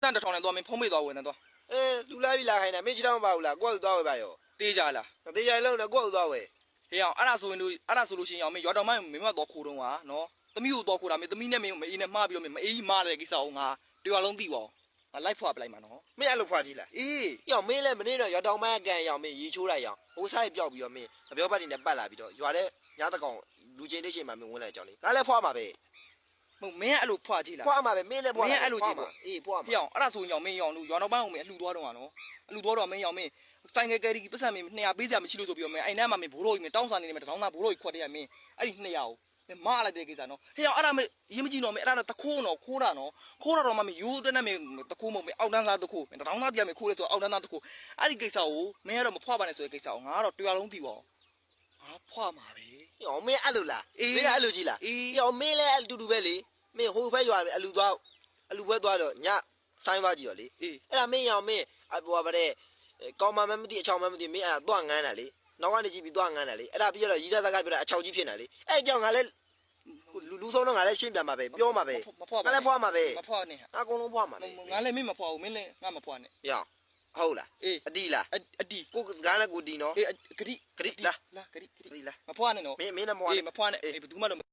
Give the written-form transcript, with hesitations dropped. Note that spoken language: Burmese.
တန်တထောင်နဲ့သွားမင်းဖုံးမေ့သွားဝင်တော့လူလာပြီလာခိုင်းတာမင်းချစ်တော့မပါဘူးလားကိုယ့်ကိုသွားဝယ်ပါရောတေးကြလားတေးကြလုံးနဲ့ကိုယ့်ကိုသွားဝယ်ဟေးအောင်အဲ့ဒါဆိုလို့ရှိရင်အောင်မင်းရွာတော်မင်းမတော့ခိုးတော့ဟာနော်သမီးကိုတော့ခိုးတာမင်းသမီးနဲ့မင်းမအေးနဲ့မှားပြီးတော့မင်းမအေးမှားတဲ့ကိစ္စအောင်ငါတရားလုံးသိပါငါလိုက်ဖွာပလိုက်မှာနော်မင်းအဲ့လိုဖွာကြည့်လားအေးရောင်မင်းလည်းမနေတော့ရွာတော်မကန်ရောင်မင်းရေချိုးလိုက်ရောင်ဟိုဆိုင်ပြောက်ပြီးတော့မင်းငပြောပတ်နေနဲ့ပတ်လာပြီးတော့ရွာတဲ့ညတကောင်လူချင်းလေးချင်းမှမင်းဝင်လိုက်ကြောင်းလေငါလည်းဖွာမှာပဲမင်းအဲ့လိုဖွာကြည့်လားဖွာမှာပဲမင်းလည်းဖွာမင်းအဲ့လိုကြည့်ပါအေးဖွာမှာပြောင်းအဲ့ဒါဆိုရင်ရောင်မင်းရောင်လူရွာတော်ပိုင်းအောင်မင်းအလှသွားတော့ဟာနော်အလှသွားတော့မင်းရောင်မင်းဆိုင်ကယ်ကယ်ရီပတ်စံမင်း200ပေးစရာမရှိလို့ဆိုပြီးတော့မင်းအဲ့နားမှာမင်းဘိုးတော်ကြီးမင်းတောင်းစားနေနေမတထောင်းသားဘိုးတော်ကြီးခွက်တည်းရမင်းအဲ့ဒီ200ကိုမင်းမအားလိုက်တဲ့ကိစ္စနော်ဟေ့အောင်အဲ့ဒါမင်းရေးမကြည့်တော့မင်းအဲ့ဒါတခိုးနော်ခိုးတာနော်ခိုးတာတော့မင်းယူတဲ့နဲ့မင်းတခိုးမဟုတ်မင်းအောက်တန်းသားတခိုးမင်းတထောင်းသားပြမင်းခိုးလဲဆိုအောက်တန်းသားတခိုးအဲ့ဒီကိစ္စကိုမင်းကတော့မဖွာပါနဲ့ဆိုတဲ့ကိစ္စကိုငါကတော့တရားလုံးသိပါငါဖွာမှာပဲရောင်မင်းအဲ့လိုလားမင်းအဲ့လိုကြည့်လားရောင်မင်းလည်းအတူတူပဲလေမင်းဟိုဘက်ရွာအလူပွဲသွားတော့ညဆိုင်းသွားကြည့်တော့လေအဲ့ဒါမင်းရောင်မင်းဟိုပါတဲ့ကောင်းမှမသိအချောင်းမှမသိမင်းအဲ့ဒါသွားငန်းတာလေနောက်ကနေကြည့်ပြီးသွားငန်းတာလေအဲ့ဒါပြီးတော့ရီးသားသားကပြောတာအချောင်းကြီးဖြစ်နေလေအဲ့အကြောင်းငါလည်းလူဆုံးတော့ငါလည်းရှင်းပြမှာပဲပြောမှာပဲငါလည်းဖွာမှာပဲမဖွာနဲ့အကုန်လုံးဖွာမှာပဲငါလည်းမင်းမဖွာဘူးမင်းလည်းငါမဖွာနဲ့ရောင်ဟုတ်လားအတီလားအတီကိုကားနဲ့ကိုတီနော်ဂရိလားလားဂရိလားမဖွာနဲ့နော်မင်းလည်းမဖွာအေးမဖွာနဲ့အေးဘယ်သူမှတော့